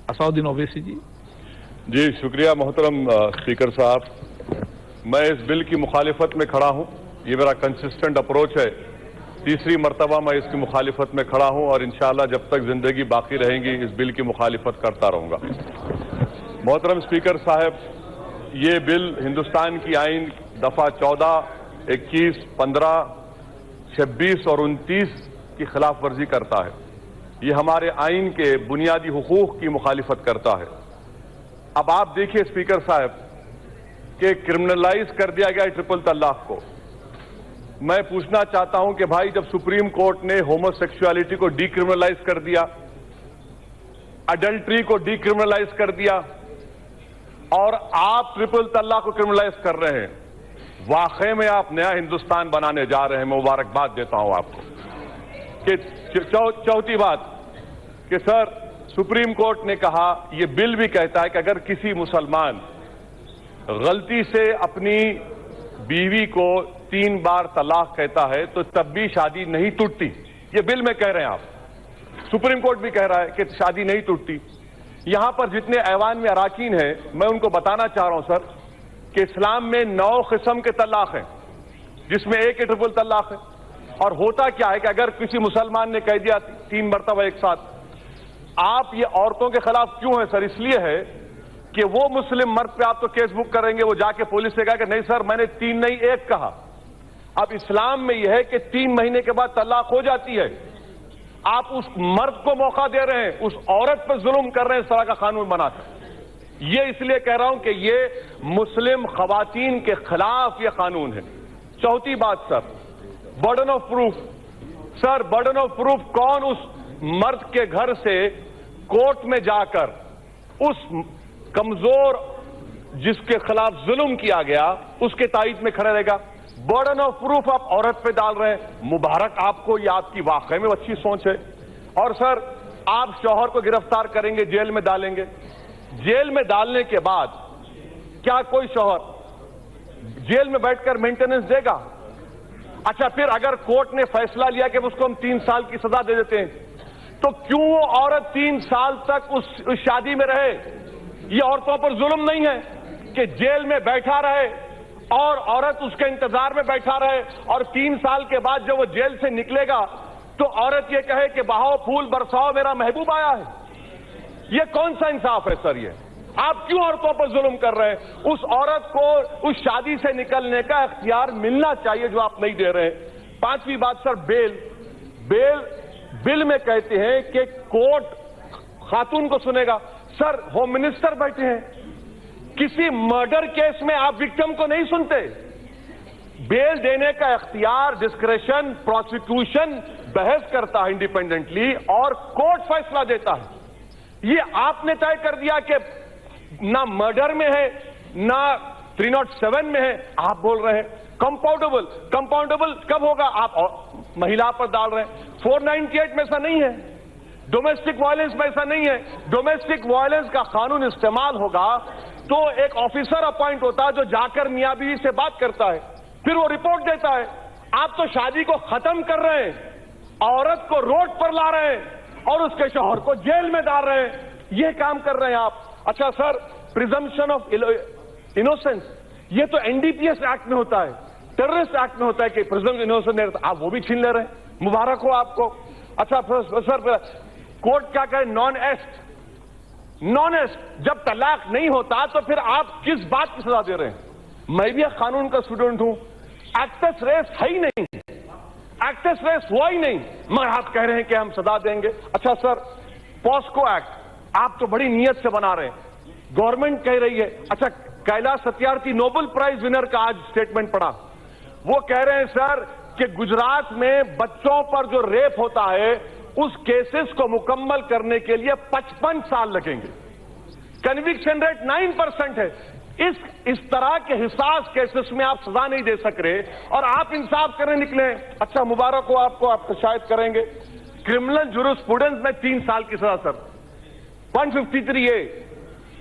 असदुद्दीन ओवैसी जी। जी शुक्रिया मोहतरम स्पीकर साहब, मैं इस बिल की मुखालिफत में खड़ा हूँ। ये मेरा कंसिस्टेंट अप्रोच है। तीसरी मरतबा मैं इसकी मुखालिफत में खड़ा हूँ और इंशाअल्लाह जब तक जिंदगी बाकी रहेगी इस बिल की मुखालिफत करता रहूँगा। मोहतरम स्पीकर साहब, ये बिल हिंदुस्तान की आइन दफ़ा 14, 21, 15, 26 और 29 की खिलाफ वर्जी करता है। ये हमारे आइन के बुनियादी हुकूक की मुखालिफत करता है। अब आप देखिए स्पीकर साहब कि क्रिमिनलाइज कर दिया गया ट्रिपल तलाक को। मैं पूछना चाहता हूं कि भाई, जब सुप्रीम कोर्ट ने होमोसेक्सुअलिटी को डीक्रिमिनलाइज कर दिया, अडल्ट्री को डीक्रिमिनलाइज कर दिया और आप ट्रिपल तलाक को क्रिमिनलाइज कर रहे हैं, वाकई में आप नया हिंदुस्तान बनाने जा रहे हैं। मैं मुबारकबाद देता हूं आपको। कि चौथी बात कि सर, सुप्रीम कोर्ट ने कहा, यह बिल भी कहता है कि अगर किसी मुसलमान गलती से अपनी बीवी को 3 बार तलाक कहता है तो तब भी शादी नहीं टूटती। ये बिल में कह रहे हैं आप, सुप्रीम कोर्ट भी कह रहा है कि शादी नहीं टूटती। यहां पर जितने ऐवान में अराकीन हैं, मैं उनको बताना चाह रहा हूं सर कि इस्लाम में 9 किस्म के तलाक हैं, जिसमें एक ट्रिपल तलाक है। और होता क्या है कि अगर किसी मुसलमान ने कह दिया 3 मरतबा एक साथ, आप ये औरतों के खिलाफ क्यों है सर? इसलिए है कि वो मुस्लिम मर्द पे आप तो केस बुक करेंगे, वो जाके पुलिस से कहा कि नहीं सर मैंने 3 नहीं 1 कहा। अब इस्लाम में यह है कि 3 महीने के बाद तलाक हो जाती है। आप उस मर्द को मौका दे रहे हैं, उस औरत पर जुल्म कर रहे हैं इस तरह का कानून बनाकर। ये इसलिए कह रहा हूं कि ये मुस्लिम खवातीन के खिलाफ ये कानून है। चौथी बात sir, burden of proof. Sir burden of proof, कौन उस मर्द के घर से कोर्ट में जाकर उस कमजोर जिसके खिलाफ जुल्म किया गया उसके तायद में खड़ा रहेगा? बर्डन ऑफ प्रूफ आप औरत पे डाल रहे हैं। मुबारक आपको, ये आपकी वाकई में अच्छी सोच है। और सर, आप शौहर को गिरफ्तार करेंगे, जेल में डालेंगे। जेल में डालने के बाद क्या कोई शौहर जेल में बैठकर मेंटेनेंस देगा? अच्छा, फिर अगर कोर्ट ने फैसला लिया कि उसको हम 3 साल की सजा दे देते हैं, तो क्यों वो औरत 3 साल तक उस शादी में रहे? ये औरतों पर जुल्म नहीं है कि जेल में बैठा रहे और औरत उसके इंतजार में बैठा रहे और 3 साल के बाद जब वो जेल से निकलेगा तो औरत ये कहे कि बहाओ फूल बरसाओ मेरा महबूब आया है? ये कौन सा इंसाफ है सर? ये आप क्यों औरतों पर जुल्म कर रहे हैं? उस औरत को उस शादी से निकलने का इख्तियार मिलना चाहिए जो आप नहीं दे रहे हैं। 5वीं बात सर, बेल बिल में कहते हैं कि कोर्ट खातून को सुनेगा। सर, होम मिनिस्टर बैठे हैं, किसी मर्डर केस में आप विक्टिम को नहीं सुनते? बेल देने का इख्तियार, डिस्क्रेशन, प्रोसिक्यूशन बहस करता है इंडिपेंडेंटली और कोर्ट फैसला देता है। ये आपने तय कर दिया कि ना मर्डर में है ना 307 में है। आप बोल रहे हैं कंपाउंडेबल कब होगा? आप महिला पर डाल रहे हैं। 498 में ऐसा नहीं है, डोमेस्टिक वायलेंस में ऐसा नहीं है। डोमेस्टिक वायलेंस का कानून इस्तेमाल होगा तो एक ऑफिसर अपॉइंट होता है जो जाकर मियां बीवी से बात करता है, फिर वो रिपोर्ट देता है। आप तो शादी को खत्म कर रहे हैं, औरत को रोड पर ला रहे हैं और उसके शौहर को जेल में डाल रहे हैं। ये काम कर रहे हैं आप। अच्छा सर, प्रिजम्पशन ऑफ इनोसेंस, ये तो एनडीपीएस एक्ट में होता है, टेररिस्ट एक्ट में होता है कि प्रिजम्पशन इनोसेंस, आप वो भी छीन ले रहे हैं। मुबारक हो आपको। अच्छा सर, कोर्ट क्या कहे? नॉन एस्ट जब तलाक नहीं होता तो फिर आप किस बात की सजा दे रहे हैं? मैं भी एक कानून का स्टूडेंट हूं। एक्टस रेस है ही नहीं, एक्टस रेस हुआ ही नहीं, मगर आप कह रहे हैं कि हम सजा देंगे। अच्छा सर, पॉस्को एक्ट आप तो बड़ी नीयत से बना रहे हैं, गवर्नमेंट कह रही है। अच्छा, Kailash Satyarthi Nobel prize winner का आज स्टेटमेंट पढ़ा, वो कह रहे हैं सर कि गुजरात में बच्चों पर जो रेप होता है उस केसेस को मुकम्मल करने के लिए 55 साल लगेंगे। कन्विक्शन रेट 9% है। इस तरह के हिसास केसेस में आप सजा नहीं दे सक रहे और आप इंसाफ करने निकले। अच्छा, मुबारक हो आपको, आप शायद करेंगे। क्रिमिनल जूरिस्प्रूडेंस में 3 साल की सजा सर, 153A,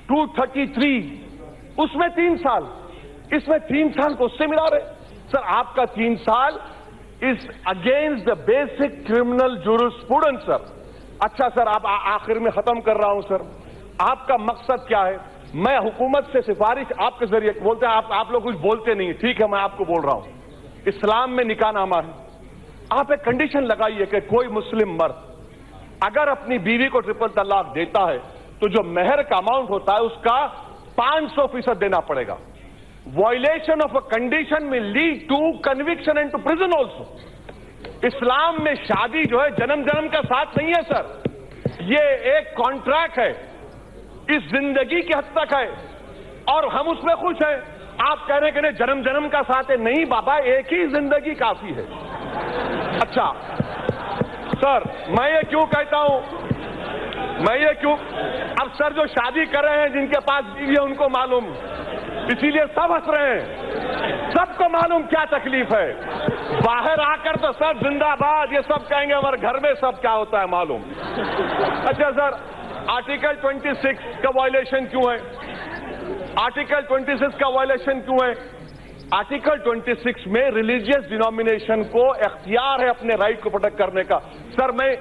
233 उसमें 3 साल, इसमें 3 साल को उससे मिला रहे सर। आपका 3 साल is against the basic criminal jurisprudence sir. अच्छा सर, आप आखिर में खत्म कर रहा हूं सर, آپ کا مقصد کیا ہے؟ میں حکومت سے سفارش آپ کے ذریعے بولتے ہیں، آپ لوگ کچھ بولتے نہیں، ٹھیک ہے میں آپ کو بول رہا ہوں، اسلام میں نکاح نامہ ہے، آپ ایک کنڈیشن لگائیے کہ کوئی مسلم مرد اگر اپنی بیوی کو ٹرپل طلاق دیتا ہے تو جو مہر کا اماؤنٹ ہوتا ہے اس کا 500% دینا پڑے گا. وائلیشن آف اے کنڈیشن میں lead to conviction and to prison also. اسلام میں شادی جو ہے جنم جنم کا ساتھ نہیں ہے سر، یہ ایک کانٹریکٹ ہے، اس زندگی کی حد تک ہے اور ہم اس میں خوش ہیں. آپ کہہ رہے ہیں کہ نہیں جنم جنم کا ساتھ ہے، نہیں بابا ایک ہی زندگی کافی ہے. اچھا سر میں یہ کیوں کہتا ہوں، اب سر جو شادی کر رہے ہیں جن کے پاس بیوی ہے ان کو معلوم، اسی لیے سب ہنس رہے ہیں، سب کو معلوم کیا تکلیف ہے. باہر آ کر تو سب زندہ باد یہ سب کہیں گے ہمارے گھر میں سب کیا ہوتا ہے معلوم. اچھا سر آرٹیکل 26 کا وائلیشن کیوں ہے؟ آرٹیکل 26 کا وائلیشن کیوں ہے؟ آرٹیکل 26 میں ریلیجیس ڈینومینیشن کو اختیار ہے اپنے رائٹ کو پروٹیکٹ کرنے کا. سر میں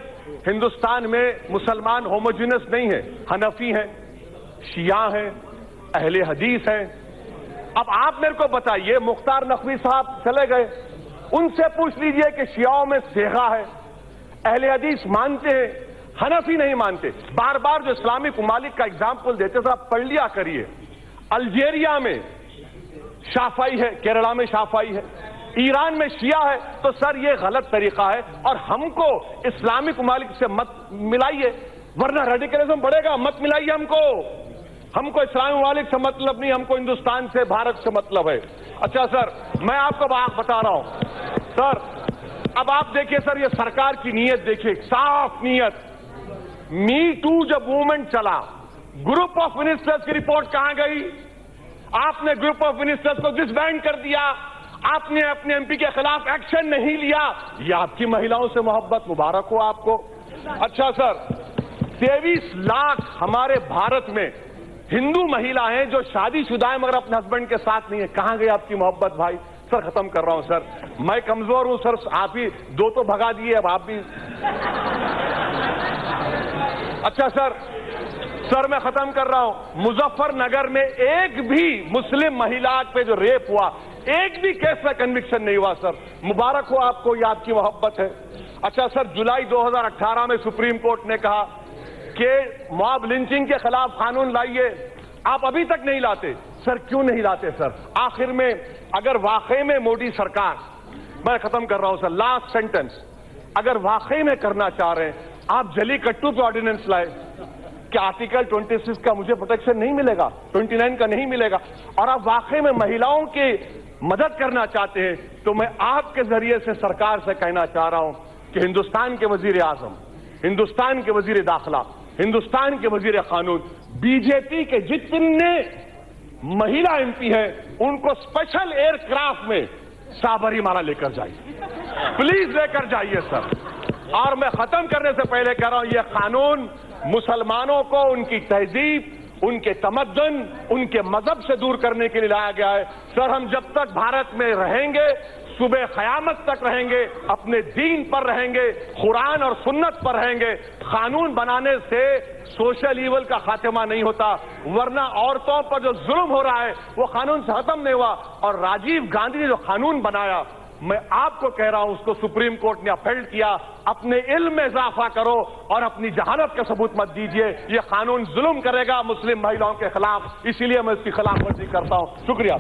ہندوستان میں مسلمان ہوموجینس نہیں ہے، حنفی ہیں، شیعہ ہیں، اہل حدیث ہیں. اب آپ میرے کو بتائیے، مختار نقوی صاحب چلے گئے، ان سے پوچھ لیجئے کہ شیعوں میں صیغہ ہے، اہل حدیث مانتے ہیں، حنفی نہیں مانتے. بار بار جو اسلامی ممالک کا اگزامپل دیتے سر آپ پڑھ لیا کریے. الجیریا میں شافعی ہے، کیرلا میں شافعی ہے، ایران میں شیعہ ہے. تو سر یہ غلط طریقہ ہے اور ہم کو اسلامی ممالک سے مت ملائیے ورنہ ریڈیکلزم بڑھے گا. مت ملائیے ہم کو اسلامی ممالک سے مطلب نہیں، ہم کو ہندوستان سے بھارت سے مطلب ہے. اچھا سر میں آپ کو بات بتا رہا ہوں سر، اب آپ دیکھیے سر یہ سرکار کی نیت دیکھیے، صاف نیت. می ٹو جب موومنٹ چلا، گروپ آف منسٹرز کی رپورٹ کہاں گئی؟ آپ نے گروپ آف منسٹرز کو ڈس بینڈ کر دیا، آپ نے اپنے ایم پی کے خلاف ایکشن نہیں لیا. یہ آپ کی مہیلاؤں سے محبت، مبارک ہو آپ کو. اچھا سر 23 لاکھ ہمارے بھارت میں ہندو مہیلا ہیں جو شادی شدہ ہیں مگر اپنے ہسبینڈ کے ساتھ نہیں ہے. کہاں گئی آپ کی محبت بھائی؟ سر ختم کر رہا ہوں سر، میں کمزور ہوں سر، آپ ہی دو تو بھگا دیے، اب آپ بھی. اچھا سر میں ختم کر رہا ہوں. مظفر نگر میں ایک بھی مسلم مہیلا پہ جو ریپ ہوا، ایک بھی کیس میں کنوکشن نہیں ہوا سر. مبارک ہو آپ کو، یہ آپ کی محبت ہے. اچھا سر جولائی 2018 میں سپریم کورٹ نے کہا کہ موب لنچنگ کے خلاف قانون لائیے، آپ ابھی تک نہیں لاتے. سر کیوں نہیں لاتے سر؟ آخر میں اگر واقعی میں مودی سرکار، میں ختم کر رہا ہوں سر، لاسٹ سینٹنس، اگر واقعی میں کرنا چاہ رہے ہیں آپ جلی کٹو پہ آرڈیننس لائے کہ آرٹیکل 26 کا مجھے پروٹیکشن نہیں ملے گا، 29 کا نہیں ملے گا، اور آپ واقعی میں مہیلاؤں کی مدد کرنا چاہتے ہیں تو میں آپ کے ذریعے سے سرکار سے کہنا چاہ رہا ہوں کہ ہندوستان کے وزیر اعظم، ہندوستان کے وزیر داخلہ، ہندوستان کے وزیر قانون، بی جے پی کے جتنے مہیلا ایم پی ہیں ان کو اسپیشل ایئر کرافٹ میں سابری مالا لے کر جائیے، پلیز لے کر جائیے سر. اور میں ختم کرنے سے پہلے کہہ رہا ہوں یہ قانون مسلمانوں کو ان کی تہذیب، ان کے تمدن، ان کے مذہب سے دور کرنے کے لیے لایا گیا ہے. سر ہم جب تک بھارت میں رہیں گے، صبح قیامت تک رہیں گے، اپنے دین پر رہیں گے، قرآن اور سنت پر رہیں گے. قانون بنانے سے سوشل ایول کا خاتمہ نہیں ہوتا، ورنہ عورتوں پر جو ظلم ہو رہا ہے وہ قانون سے ختم نہیں ہوا. اور راجیو گاندھی نے جو قانون بنایا، میں آپ کو کہہ رہا ہوں اس کو سپریم کورٹ نے اپیلڈ کیا. اپنے علم میں اضافہ کرو اور اپنی جہالت کا ثبوت مت دیجیے. یہ قانون ظلم کرے گا مسلم مہیلاؤں کے خلاف، اسی لیے میں اس کی خلاف ورزی کرتا ہوں. شکریہ.